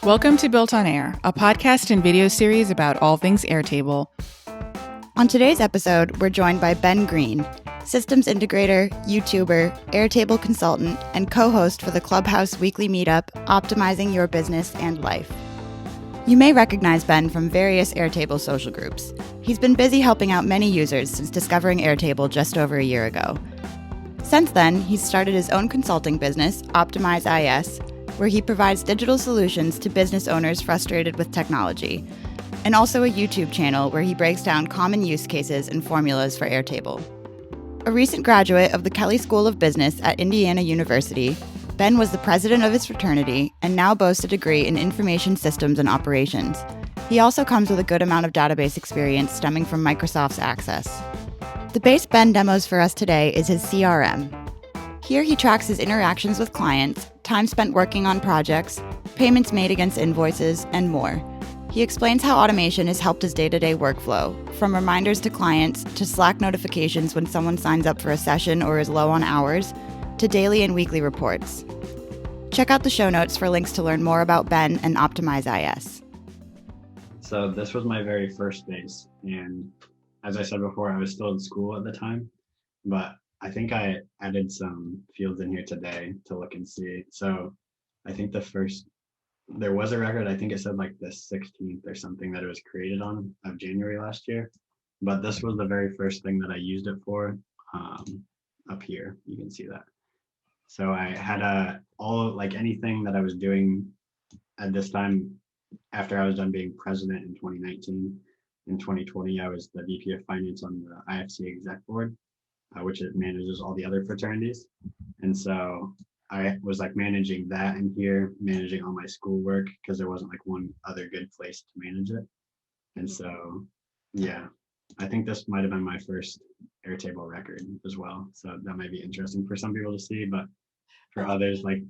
Welcome to Built on Air, a podcast and video series about all things Airtable. On today's episode, we're joined by Ben Green, systems integrator, YouTuber, Airtable Consultant, and co-host for the Clubhouse weekly meetup, Optimizing Your Business and Life. You may recognize Ben from various Airtable social groups. He's been busy helping out many users since discovering Airtable just over a year ago. Since then, he's started his own consulting business, Optimize IS, where he provides digital solutions to business owners frustrated with technology, and also a YouTube channel where he breaks down common use cases and formulas for Airtable. A recent graduate of the Kelley School of Business at Indiana University, Ben was the president of his fraternity and now boasts a degree in information systems and operations. He also comes with a good amount of database experience stemming from Microsoft's Access. The base Ben demos for us today is his CRM. Here he tracks his interactions with clients, time spent working on projects, payments made against invoices, and more. He explains how automation has helped his day-to-day workflow, from reminders to clients, to Slack notifications when someone signs up for a session or is low on hours, to daily and weekly reports. Check out the show notes for links to learn more about Ben and Optimize IS. So this was my very first base, and as I said before, I was still in school at the time, but I think I added some fields in here today to look and see. So I think there was a record, I think it said like the 16th or something that it was created on of January last year, but this was the very first thing that I used it for. Up here, you can see that. So I had anything that I was doing at this time after I was done being president in 2019. In 2020, I was the VP of Finance on the IFC exec board, which it manages all the other fraternities. And so I was like managing that in here, managing all my schoolwork because there wasn't like one other good place to manage it. And so, yeah, I think this might have been my first Airtable record as well. So that might be interesting for some people to see, but for others, like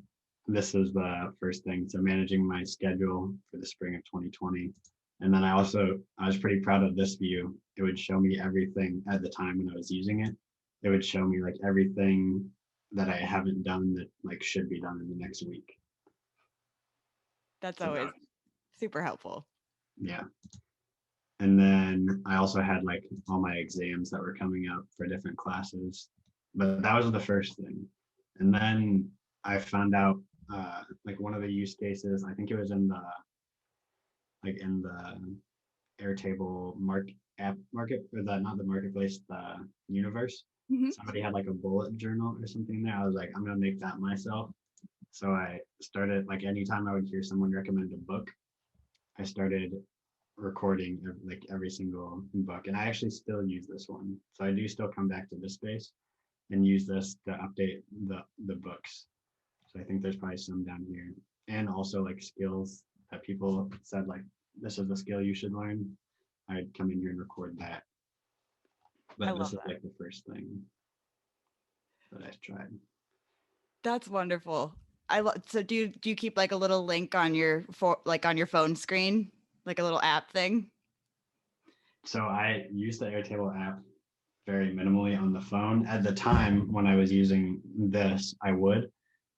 this is the first thing. So managing my schedule for the spring of 2020. And then I was pretty proud of this view. It would show me everything at the time when I was using it. It would show me like everything that I haven't done that like should be done in the next week. That's always super helpful. Yeah. And then I also had like all my exams that were coming up for different classes, but that was the first thing. And then I found out like one of the use cases, I think it was in the Airtable market, or not the marketplace, the universe. Mm-hmm. Somebody had like a bullet journal or something there. I was like, I'm gonna make that myself. So I started, like anytime I would hear someone recommend a book, I started recording like every single book. And I actually still use this one. So I do still come back to this space and use this to update the books. So I think there's probably some down here. And also like skills that people said like, this is the skill you should learn. I'd come in here and record that. But this is like the first thing that I tried. That's wonderful. So do you keep like a little link on your phone screen, like a little app thing? So I use the Airtable app very minimally on the phone. At the time when I was using this, I would,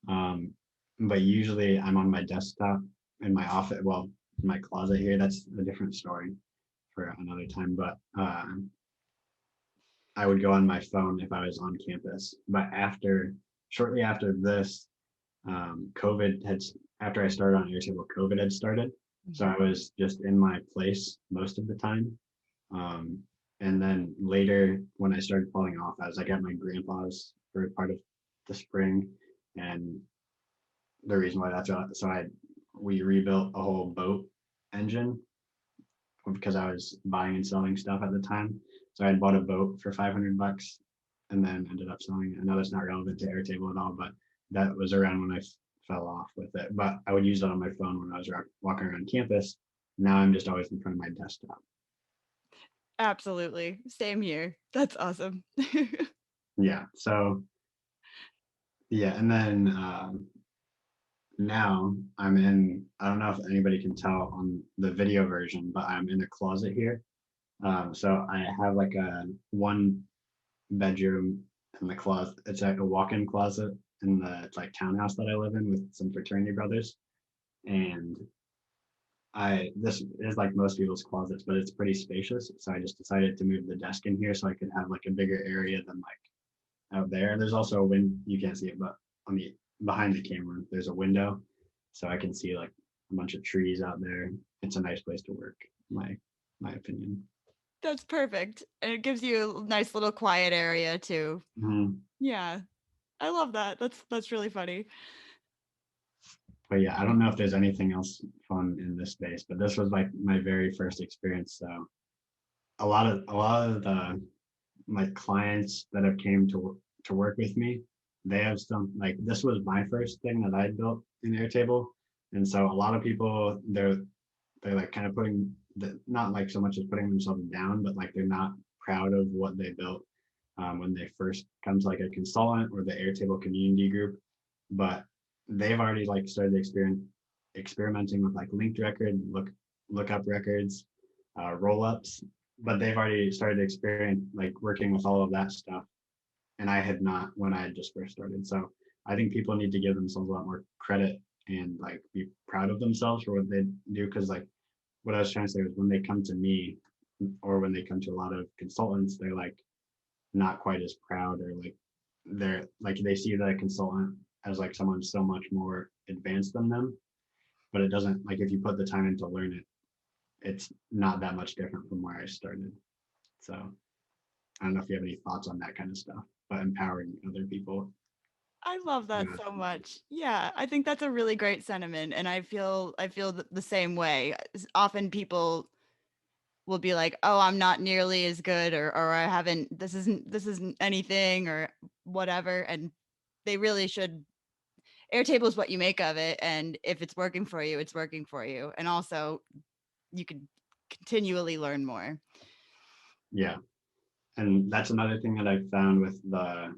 but usually I'm on my desktop in my office. Well, in my closet here. That's a different story for another time. But I would go on my phone if I was on campus. But shortly after this, after I started on Airtable, COVID had started. So I was just in my place most of the time. And then later when I started falling off, I was like at my grandpa's for part of the spring. And the reason why we rebuilt a whole boat engine because I was buying and selling stuff at the time. So I had bought a boat for $500 and then ended up selling it. I know that's not relevant to Airtable at all, but that was around when I fell off with it. But I would use it on my phone when I was walking around campus. Now I'm just always in front of my desktop. Absolutely. Same here. That's awesome. Yeah. So, yeah. And then now I'm I don't know if anybody can tell on the video version, but I'm in a closet here. So I have like a one bedroom in the closet. It's like a walk-in closet in the like townhouse that I live in with some fraternity brothers. And this is like most people's closets, but it's pretty spacious. So I just decided to move the desk in here so I could have like a bigger area than like out there. There's also a wind, you can't see it, but on the behind the camera, there's a window. So I can see like a bunch of trees out there. It's a nice place to work, my opinion. That's perfect. And it gives you a nice little quiet area too. Mhm. Yeah. I love that. That's really funny. But yeah, I don't know if there's anything else fun in this space, but this was like my very first experience. So a lot of the my clients that have came to work with me, they have some like this was my first thing that I built in Airtable, and so a lot of people they're like kind of putting not like so much as putting themselves down, but like they're not proud of what they built when they first come to like a consultant or the Airtable community group, but they've already like started experimenting with like linked record, lookup records, roll ups, but they've already started experience like working with all of that stuff, and I had not when I had just first started. So I think people need to give themselves a lot more credit and like be proud of themselves for what they do, because like what I was trying to say was when they come to me or when they come to a lot of consultants, they're like not quite as proud, or like they're like they see the consultant as like someone so much more advanced than them, but it doesn't, like if you put the time in to learn it, it's not that much different from where I started. So I don't know if you have any thoughts on that kind of stuff, but empowering other people. I love that Yeah. so much. Yeah, I think that's a really great sentiment, and I feel the same way. Often people will be like, "Oh, I'm not nearly as good," or "I haven't. This isn't anything," or whatever. And they really should. Airtable is what you make of it, and if it's working for you, it's working for you. And also, you can continually learn more. Yeah. And that's another thing that I've found with the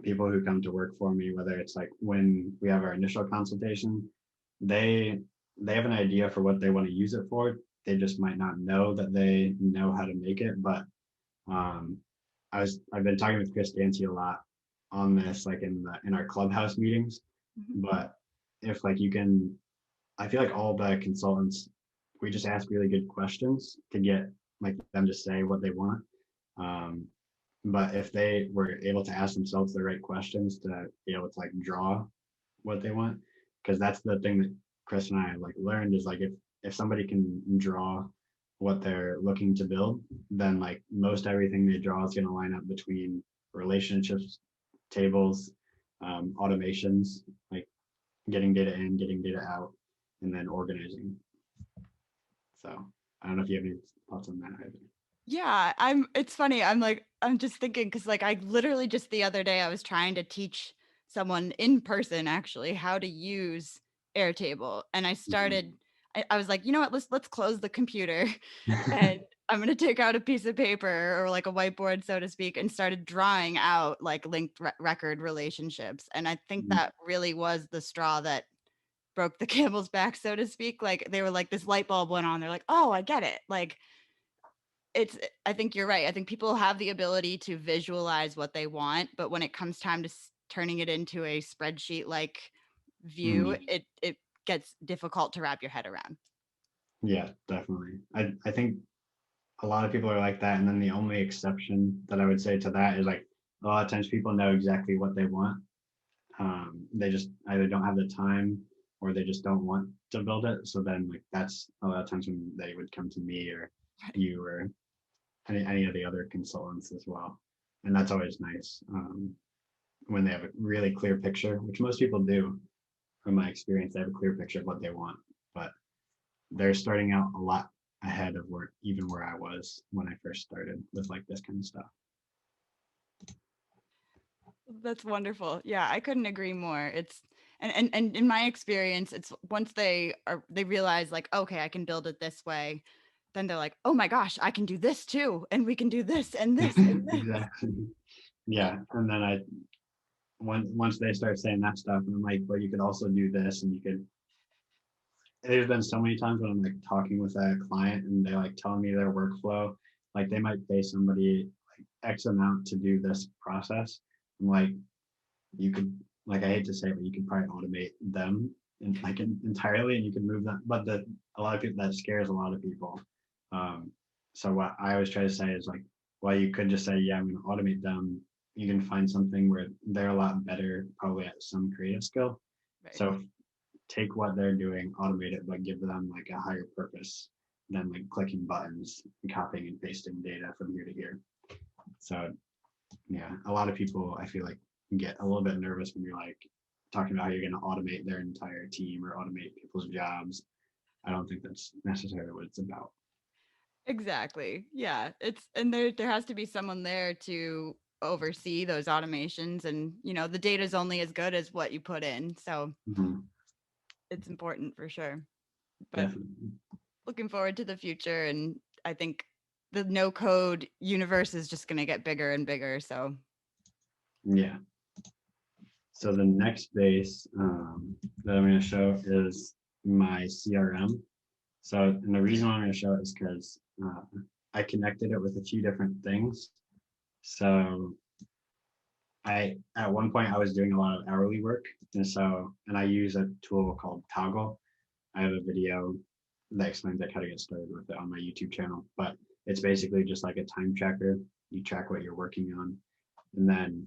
people who come to work for me, whether it's like when we have our initial consultation, they they have an idea for what they want to use it for. They just might not know that they know how to make it. But um, I've been talking with Chris Dancy a lot on this, like in our Clubhouse meetings. Mhm. But if like you can, I feel like all the consultants, we just ask really good questions to get like them to say what they want. Um, but if they were able to ask themselves the right questions to be able to like draw what they want, because that's the thing that Chris and I like learned is like if somebody can draw what they're looking to build, then like most everything they draw is going to line up between relationships, tables, automations, like getting data in, getting data out, and then organizing. So I don't know if you have any thoughts on that either. Yeah, it's funny. I'm just thinking because like I literally just the other day I was trying to teach someone in person actually how to use Airtable. And I was like, you know what, let's close the computer and I'm gonna take out a piece of paper or like a whiteboard, so to speak, and started drawing out like linked record relationships. And I think Mhm. that really was the straw that broke the camel's back, so to speak. Like they were like, this light bulb went on. They're like, oh, I get it. Like I think you're right. I think people have the ability to visualize what they want, but when it comes time to turning it into a spreadsheet like view, Mhm. it gets difficult to wrap your head around. Yeah, definitely. I think a lot of people are like that. And then the only exception that I would say to that is like a lot of times people know exactly what they want. They just either don't have the time or they just don't want to build it. So then like that's a lot of times when they would come to me or you or any of the other consultants as well. And that's always nice when they have a really clear picture, which most people do. From my experience, they have a clear picture of what they want, but they're starting out a lot ahead of where I was when I first started with like this kind of stuff. That's wonderful. Yeah, I couldn't agree more. It's and in my experience, it's once they realize like, okay, I can build it this way, then they're like, oh my gosh, I can do this too, and we can do this and this and this. Exactly. Yeah, and then once they start saying that stuff, and I'm like, well, you could also do this, and you could. There's been so many times when I'm like talking with a client, and they're like telling me their workflow, like they might pay somebody like X amount to do this process. I'm like, you could, like I hate to say it, but you could probably automate them entirely, and you can move that. But a lot of people, that scares a lot of people. So what I always try to say is like, well, you could just say, yeah, I'm going to automate them. You can find something where they're a lot better, probably at some creative skill. Right. So take what they're doing, automate it, but give them like a higher purpose than like clicking buttons and copying and pasting data from here to here. So yeah, a lot of people I feel like get a little bit nervous when you're like talking about how you're going to automate their entire team or automate people's jobs. I don't think that's necessarily what it's about. Exactly. Yeah. And there has to be someone there to oversee those automations, and the data is only as good as what you put in. So it's important for sure. But Definitely. looking forward to the future, and I think the no code universe is just going to get bigger and bigger. So Yeah. So the next base that I'm going to show is my CRM. So, and the reason why I'm going to show it is because I connected it with a few different things. So at one point I was doing a lot of hourly work, and I use a tool called Toggle. I have a video that explains like how to get started with it on my YouTube channel, but it's basically just like a time tracker. You track what you're working on, and then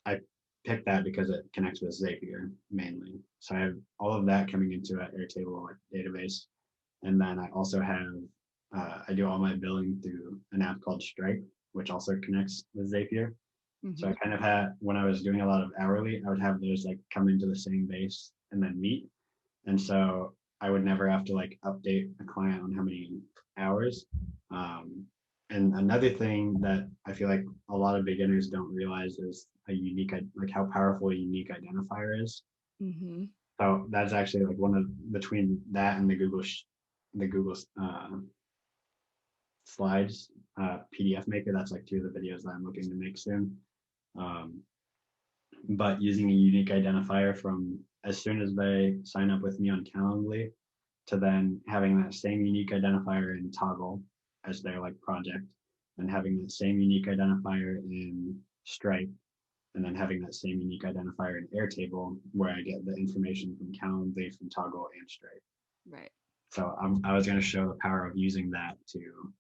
I picked that because it connects with Zapier mainly. So I have all of that coming into an Airtable like database, and then I also have I do all my billing through an app called Stripe, which also connects with Zapier. So I kind of had, when I was doing a lot of hourly, I would have those like come into the same base and then meet. And so I would never have to like update a client on how many hours. And another thing that I feel like a lot of beginners don't realize is like how powerful a unique identifier is. So that's actually like between that and the Google Slides PDF maker. That's like two of the videos that I'm looking to make soon. But using a unique identifier from as soon as they sign up with me on Calendly to then having that same unique identifier in Toggle as their like project, and having that same unique identifier in Stripe, and then having that same unique identifier in Airtable where I get the information from Calendly, from Toggle, and Stripe. Right. So I was going to show the power of using that to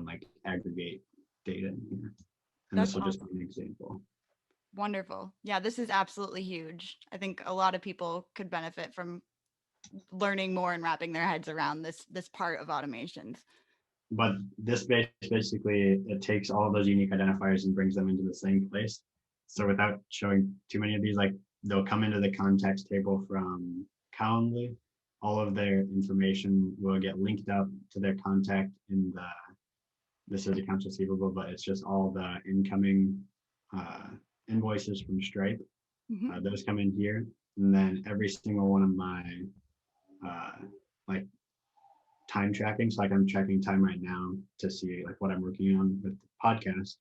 like aggregate data in here. And That's this will just awesome. be an example. Wonderful. Yeah, this is absolutely huge. I think a lot of people could benefit from learning more and wrapping their heads around this part of automations. But this basically, it takes all of those unique identifiers and brings them into the same place. So without showing too many of these, like they'll come into the context table from Calendly. All of their information will get linked up to their contact in this is accounts receivable, but it's just all the incoming invoices from Stripe. Those come in here, and then every single one of my like time tracking. So like I'm tracking time right now to see like what I'm working on with the podcast,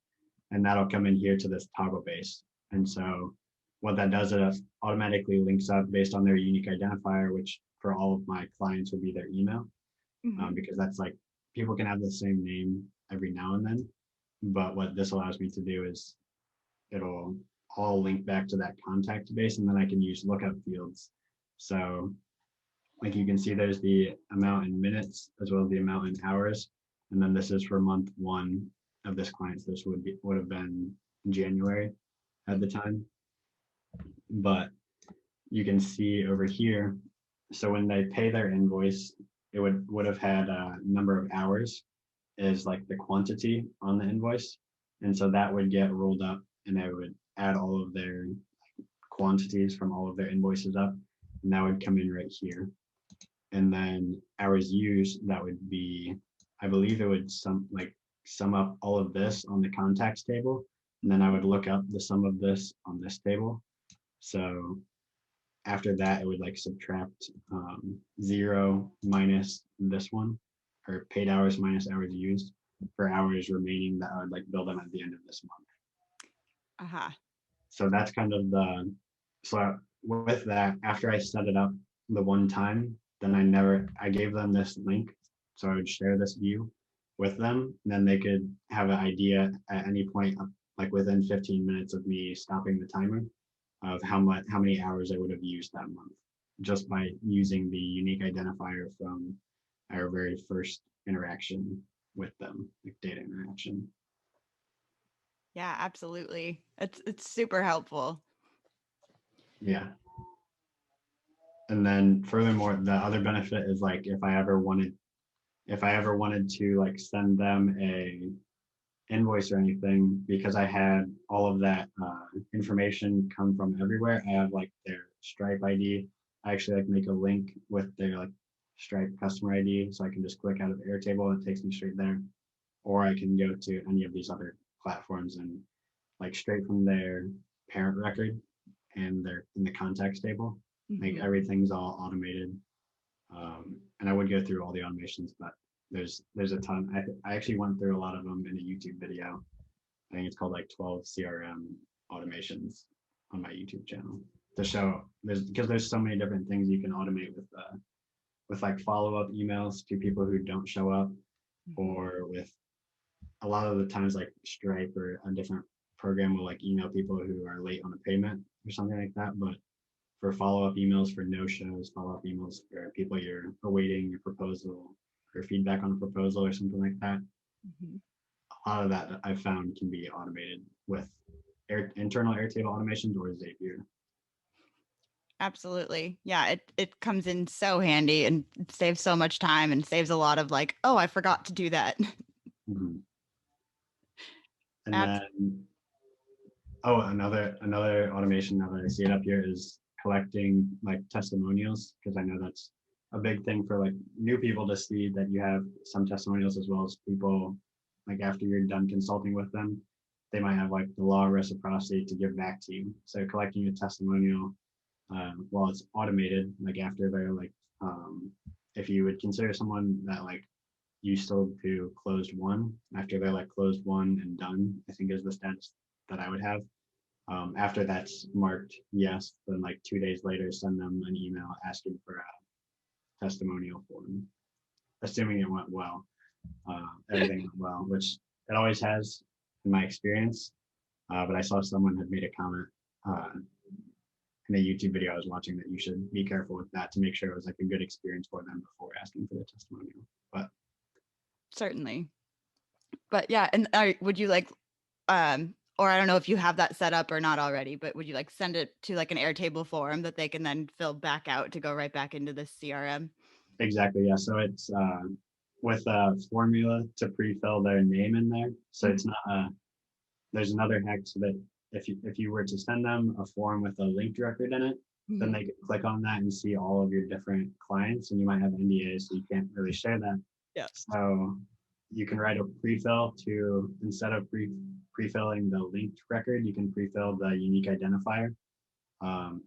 and that'll come in here to this Toggle base. And so what that does, it automatically links up based on their unique identifier, which for all of my clients would be their email, because that's like people can have the same name every now and then. But what this allows me to do is it'll all link back to that contact base, and then I can use lookup fields. So like you can see there's the amount in minutes as well as the amount in hours. And then this is for month one of this client. So this would have been January at the time. But you can see over here, so when they pay their invoice, it would have had a number of hours is like the quantity on the invoice. And so that would get rolled up, and I would add all of their quantities from all of their invoices up, and that would come in right here. And then hours used, that would be, I believe it would sum up all of this on the contacts table, and then I would look up the sum of this on this table. So after that, it would like subtract 0 minus this one, or paid hours minus hours used, for hours remaining that I would like bill them at the end of this month. So that's kind of so with that, after I set it up the one time, then I gave them this link. So I would share this view with them, and then they could have an idea at any point, like within 15 minutes of me stopping the timer, of how many hours I would have used that month just by using the unique identifier from our very first interaction with them, like data interaction. Yeah, absolutely. It's super helpful. Yeah. And then furthermore, the other benefit is like if I ever wanted to like send them a invoice or anything, because I had all of that information come from everywhere. I have like their Stripe ID. I actually like make a link with their like Stripe customer ID, so I can just click out of Airtable and it takes me straight there. Or I can go to any of these other platforms and like straight from their parent record and their in the contacts table, like everything's all automated. And I would go through all the automations, but there's a ton. I actually went through a lot of them in a YouTube video. I think it's called like 12 CRM automations on my YouTube channel to show because there's so many different things you can automate with like follow-up emails to people who don't show up, or with a lot of the times like Stripe or a different program will like email people who are late on a payment or something like that. But for follow-up emails for no-shows, follow-up emails for people you're awaiting your proposal or feedback on a proposal or something like that. A lot of that I've found can be automated with internal Airtable automations or Zapier. Absolutely. Yeah, it comes in so handy and saves so much time and saves a lot of like, oh, I forgot to do that. Mm-hmm. And then, oh, another automation now that I see it up here is collecting like testimonials, because I know that's a big thing for like new people to see that you have some testimonials, as well as people like after you're done consulting with them, they might have like the law of reciprocity to give back to you. So collecting a testimonial, while it's automated, like after they're like, if you would consider someone that like you still do closed one, after they're like closed one and done, I think is the status that I would have. After that's marked yes, then like 2 days later, send them an email asking for a testimonial form, assuming it went well. Everything went well, which it always has in my experience. But I saw someone had made a comment in a YouTube video I was watching that you should be careful with that to make sure it was like a good experience for them before asking for the testimonial. But Certainly. But yeah, and would you like or I don't know if you have that set up or not already, but would you like send it to like an Airtable form that they can then fill back out to go right back into the CRM? exactly, yeah. So it's with a formula to pre-fill their name in there. So it's not there's another hack so that if you were to send them a form with a linked record in it, then they could click on that and see all of your different clients, and you might have NDAs, so you can't really share that. Yeah. So you can write a pre-fill to, instead of pre-filling the linked record, you can pre-fill the unique identifier,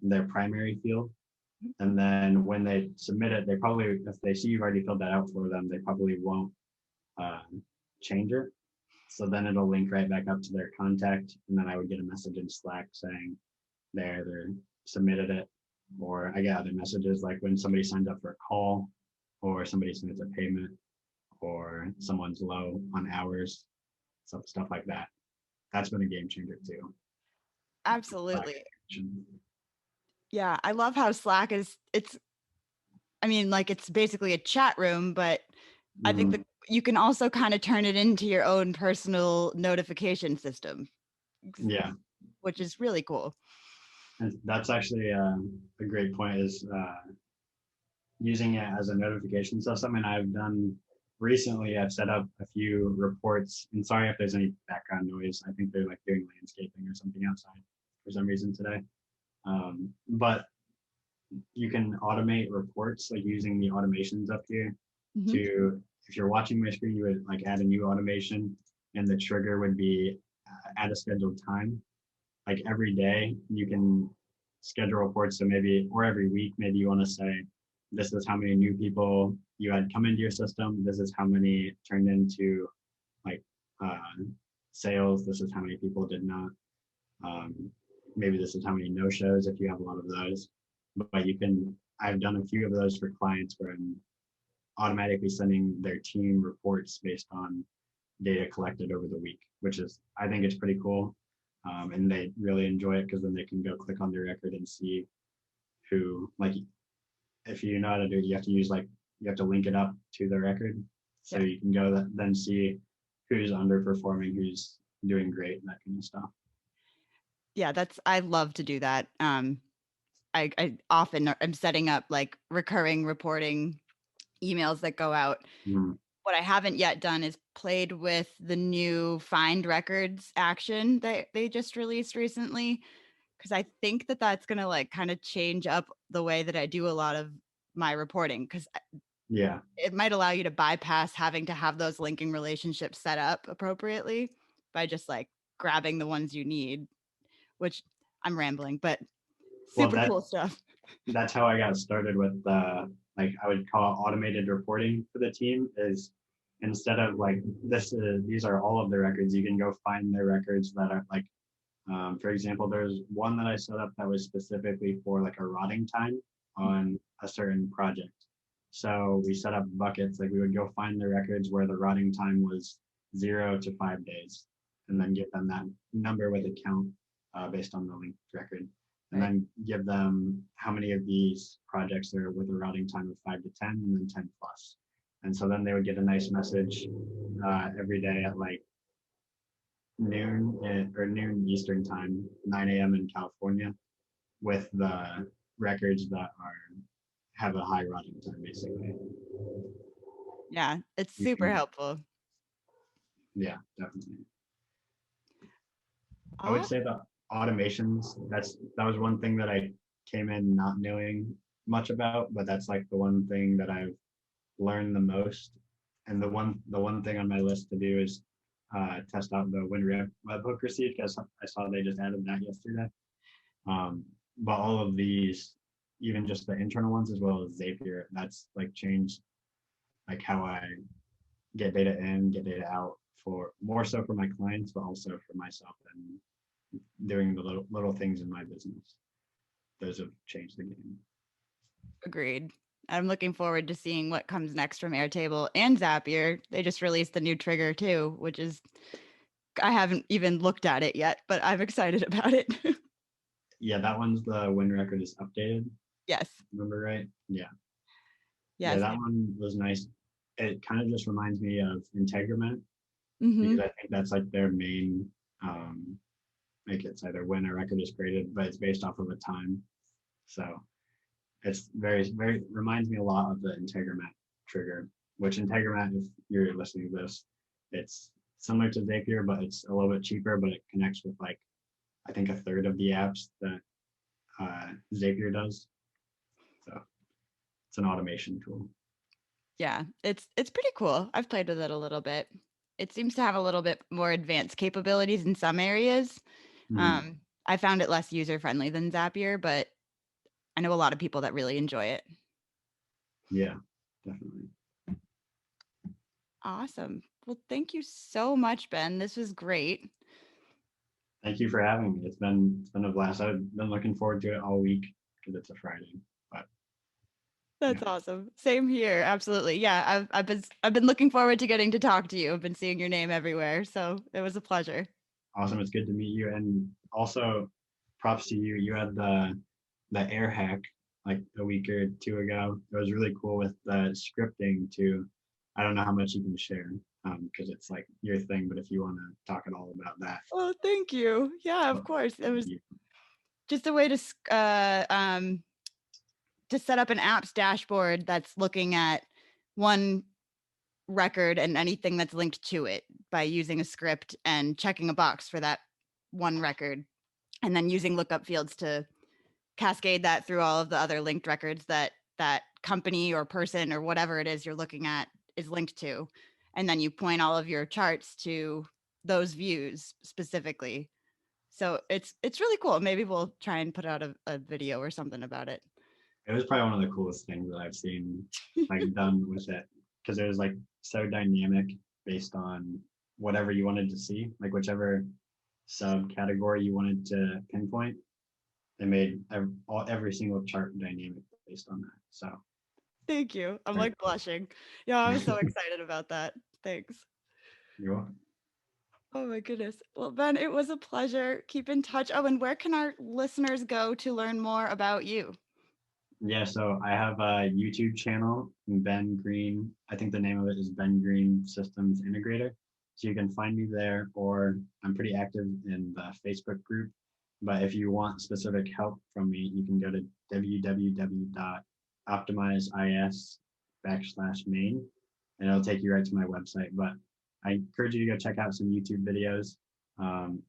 their primary field. And then when they submit it, they probably, if they see you've already filled that out for them, they probably won't change it. So then it'll link right back up to their contact. And then I would get a message in Slack saying they're submitted it. Or I get other messages like when somebody signs up for a call, or somebody submits a payment, or someone's low on hours, stuff like that. That's been a game changer too. Absolutely. Yeah, I love how Slack is, I mean, like it's basically a chat room, but I think that you can also kind of turn it into your own personal notification system. Yeah. Which is really cool. And that's actually a great point, is using it as a notification system. And I've done recently, I've set up a few reports, and sorry if there's any background noise. I think they're like doing landscaping or something outside for some reason today. But you can automate reports like using the automations up here to, if you're watching my screen, you would like add a new automation, and the trigger would be at a scheduled time. Like every day you can schedule reports. So maybe, or every week, maybe you want to say, this is how many new people you had come into your system. This is how many turned into like sales. This is how many people did not. Maybe this is how many no-shows if you have a lot of those. But you can, I've done a few of those for clients where I'm automatically sending their team reports based on data collected over the week, which is, I think it's pretty cool. And they really enjoy it because then they can go click on their record and see who, like, if you know how to do it, you have to use you have to link it up to the record. So Yeah. you can go then see who's underperforming, who's doing great, and that kind of stuff. Yeah, I love to do that. I often am setting up like recurring reporting emails that go out. Mm. What I haven't yet done is played with the new find records action that they just released recently, because I think that that's going to like kind of change up the way that I do a lot of my reporting, because Yeah. it might allow you to bypass having to have those linking relationships set up appropriately by just like grabbing the ones you need, which I'm rambling, but Well, super cool stuff. that's how I got started with I would call it automated reporting for the team. Is instead of these are all of the records, you can go find their records that are for example, there's one that I set up that was specifically for like a rotting time on a certain project. So we set up buckets, like we would go find the records where the rotting time was 0 to 5 days, and then give them that number with a count based on the linked record, and Right. then give them how many of these projects are with a rotting time of 5 to 10, and then 10 plus. And so then they would get a nice message every day at like noon Eastern time, 9 a.m. in California, with the records that have a high rotting time, basically. Yeah, it's You super can, helpful. yeah, definitely. I would Oh, say the automations. That was one thing that I came in not knowing much about, but that's like the one thing that I've learned the most. And the one thing on my list to do is test out the WinRib webhook receipt, because I saw they just added that yesterday. But all of these, even just the internal ones as well as Zapier, that's like changed like how I get data in, get data out, for more so for my clients, but also for myself and doing the little things in my business. Those have changed the game. agreed. I'm looking forward to seeing what comes next from Airtable and Zapier. They just released the new trigger too, which is, I haven't even looked at it yet, but I'm excited about it. Yeah, that one's the win record is updated. Yes. Remember right? Yeah. Yeah, Yes. that one was nice. It kind of just reminds me of Integrator, Mm-hmm. because I think that's like their main like it's either when a record is created, but it's based off of a time. So it's very reminds me a lot of the Integramat trigger, which Integramat, if you're listening to this, it's similar to Zapier, but it's a little bit cheaper, but it connects with like, I think a third of the apps that Zapier does. So it's an automation tool. Yeah, it's pretty cool. I've played with it a little bit. It seems to have a little bit more advanced capabilities in some areas. Mhm. I found it less user friendly than Zapier, but I know a lot of people that really enjoy it. Yeah, definitely. Awesome. Well, thank you so much, Ben. This was great. Thank you for having me. It's been a blast. I've been looking forward to it all week because it's a Friday. But That's yeah, awesome. Same here. Absolutely. Yeah, I've been looking forward to getting to talk to you. I've been seeing your name everywhere, so it was a pleasure. awesome. It's good to meet you. And also, props to you. You had the air hack like a week or two ago. It was really cool with the scripting too. I don't know how much you can share because it's like your thing, but if you want to talk at all about that, Oh, thank you. Yeah, of but course. It was you, just a way to set up an apps dashboard that's looking at one record and anything that's linked to it by using a script and checking a box for that one record, and then using lookup fields to cascade that through all of the other linked records that that company or person or whatever it is you're looking at is linked to, and then you point all of your charts to those views specifically. So it's really cool. Maybe we'll try and put out a video or something about it. it was probably one of the coolest things that I've seen like done with it, because it was like so dynamic based on whatever you wanted to see, like whichever subcategory you wanted to pinpoint. They made every single chart dynamic based on that. So Thank you. I'm very like blushing. Yeah, I was so excited about that. Thanks. you're welcome. Oh my goodness. Well, Ben, it was a pleasure. Keep in touch. Oh, and where can our listeners go to learn more about you? Yeah, so I have a YouTube channel, Ben Green. I think the name of it is Ben Green Systems Integrator. So you can find me there, or I'm pretty active in the Facebook group. But if you want specific help from me, you can go to www.optimizeis.main, and it'll take you right to my website. But I encourage you to go check out some YouTube videos. And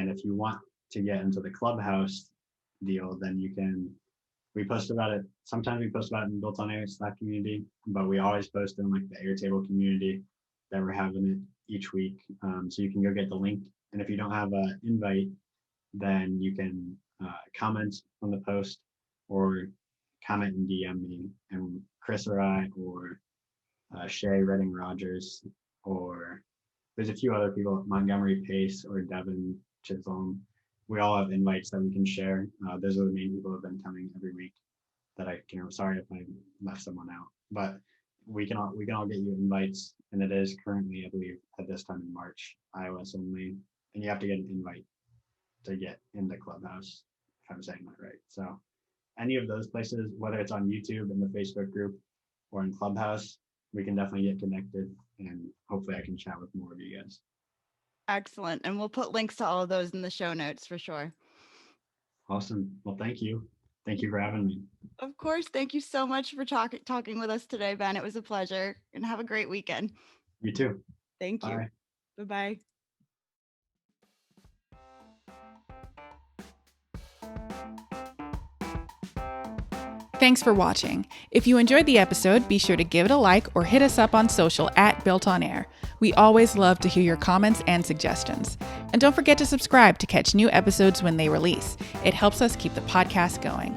if you want to get into the Clubhouse deal, then you can. We post about it. Sometimes we post about it in BuiltOnAir Slack community, but we always post in like the Airtable community that we're having it each week. So you can go get the link. And if you don't have an invite, then you can comment on the post or comment and DM me. And Chris or I, or Shay Redding Rogers, or there's a few other people, Montgomery Pace or Devin Chisholm. We all have invites that we can share. Those are the main people who have been coming every week that I can. Sorry if I left someone out, but we can all get you invites, and it is currently, I believe, at this time in March, iOS only, and you have to get an invite to get into Clubhouse, if I'm saying that right. So any of those places, whether it's on YouTube in the Facebook group or in Clubhouse, we can definitely get connected, and hopefully I can chat with more of you guys. Excellent. And we'll put links to all of those in the show notes for sure. Awesome. Well, thank you. Thank you for having me. Of course. Thank you so much for talking with us today, Ben. It was a pleasure, and have a great weekend. You too. Thank you. Bye. Bye-bye. Thanks for watching. If you enjoyed the episode, be sure to give it a like or hit us up on social at BuiltOnAir. We always love to hear your comments and suggestions. And don't forget to subscribe to catch new episodes when they release. It helps us keep the podcast going.